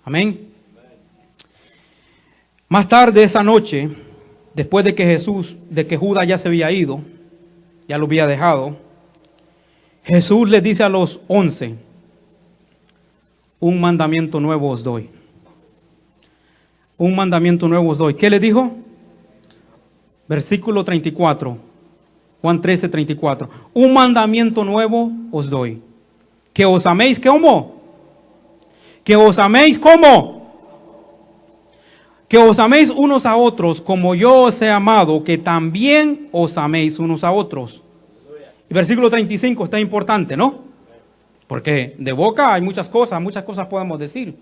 Amén. Más tarde esa noche, después de que Judas ya se había ido, ya lo había dejado, Jesús les dice a los 11, un mandamiento nuevo os doy. Un mandamiento nuevo os doy. ¿Qué le dijo? Versículo 34, Juan 13, 34. Un mandamiento nuevo os doy. Que os améis, ¿cómo? Que os améis, ¿cómo? Que os améis unos a otros como yo os he amado, que también os améis unos a otros. Y versículo 35 está importante, ¿no? Porque de boca hay muchas cosas podemos decir.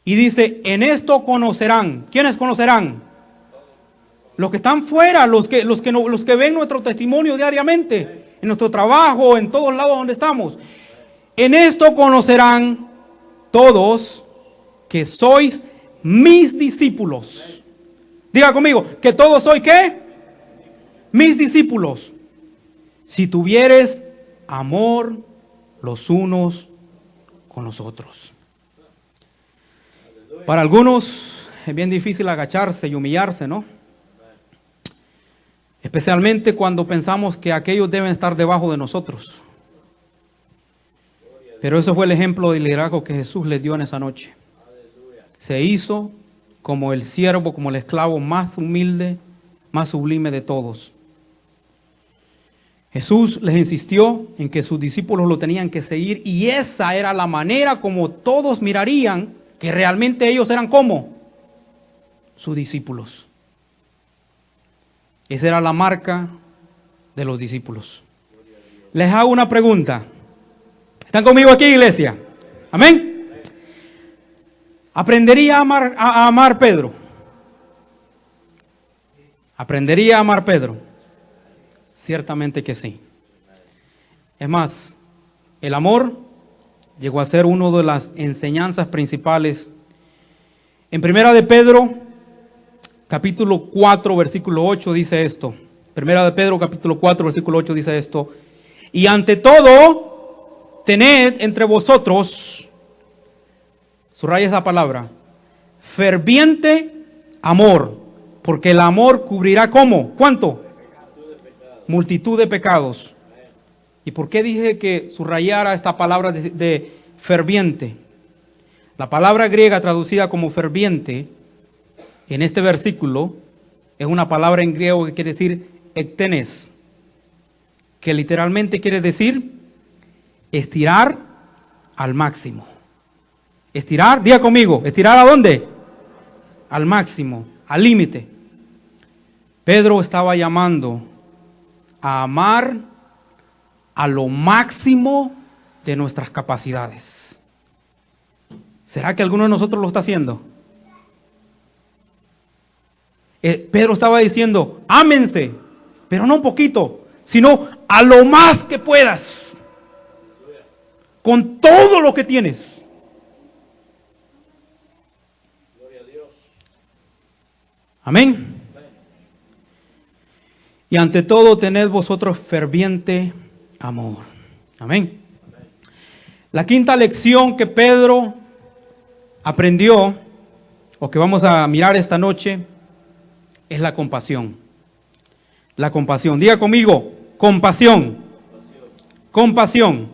Y dice, en esto conocerán. ¿Quiénes conocerán? Los que están fuera, los que ven nuestro testimonio diariamente, en nuestro trabajo, en todos lados donde estamos. En esto conocerán todos que sois mis discípulos. Diga conmigo, que todos soy ¿qué? Mis discípulos. Si tuvieres amor los unos con los otros. Para algunos es bien difícil agacharse y humillarse, ¿no? Especialmente cuando pensamos que aquellos deben estar debajo de nosotros. Pero ese fue el ejemplo de liderazgo que Jesús les dio en esa noche. Se hizo como el siervo, como el esclavo más humilde, más sublime de todos. Jesús les insistió en que sus discípulos lo tenían que seguir y esa era la manera como todos mirarían que realmente ellos eran como sus discípulos. Esa era la marca de los discípulos. Les hago una pregunta. ¿Están conmigo aquí, iglesia? Amén. ¿Aprendería a amar Pedro? ¿Aprendería a amar Pedro? Ciertamente que sí. Es más, el amor llegó a ser una de las enseñanzas principales. En Primera de Pedro, capítulo 4, versículo 8 dice esto. Primera de Pedro, capítulo 4, versículo 8 dice esto. Y ante todo, tened entre vosotros Subraya esa palabra. Ferviente amor. Porque el amor cubrirá ¿cómo? ¿Cuánto? Multitud de pecados. ¿Y por qué dije que subrayara esta palabra de ferviente? La palabra griega traducida como ferviente en este versículo es una palabra en griego que quiere decir ektenes, que literalmente quiere decir estirar al máximo. Estirar, diga conmigo, ¿estirar a dónde? Al máximo, al límite. Pedro estaba llamando a amar a lo máximo de nuestras capacidades. ¿Será que alguno de nosotros lo está haciendo? Pedro estaba diciendo, ámense, pero no un poquito, sino a lo más que puedas, con todo lo que tienes. Amén. Y ante todo tened vosotros ferviente amor. Amén. La quinta lección que Pedro aprendió, o que vamos a mirar esta noche, es la compasión. La compasión. Diga conmigo, compasión. Compasión.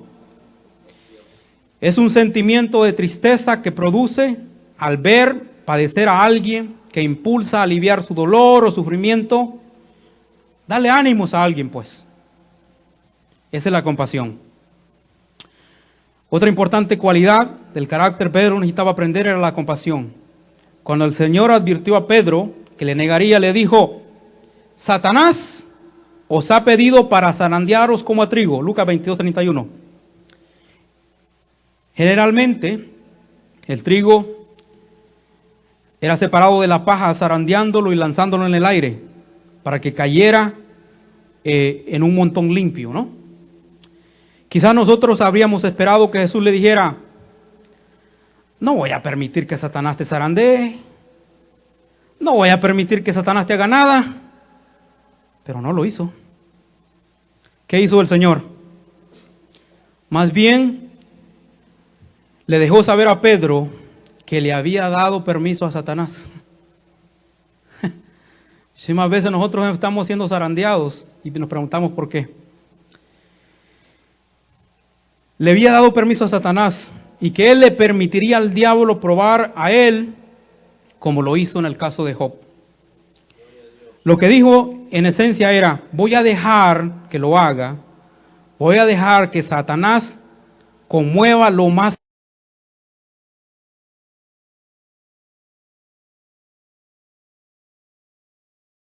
Es un sentimiento de tristeza que produce al ver padecer a alguien, que impulsa a aliviar su dolor o sufrimiento. Dale ánimos a alguien, pues. Esa es la compasión. Otra importante cualidad del carácter Pedro necesitaba aprender era la compasión. Cuando el Señor advirtió a Pedro que le negaría, le dijo, Satanás os ha pedido para zarandearos como a trigo. Lucas 22:31. Generalmente, el trigo era separado de la paja, zarandeándolo y lanzándolo en el aire para que cayera en un montón limpio, ¿no? Quizás nosotros habríamos esperado que Jesús le dijera, no voy a permitir que Satanás te zarandee, no voy a permitir que Satanás te haga nada, pero no lo hizo. ¿Qué hizo el Señor? Más bien, le dejó saber a Pedro que le había dado permiso a Satanás. Muchísimas veces nosotros estamos siendo zarandeados y nos preguntamos por qué. Le había dado permiso a Satanás y que él le permitiría al diablo probar a él como lo hizo en el caso de Job. Lo que dijo en esencia era, voy a dejar que lo haga, voy a dejar que Satanás conmueva lo más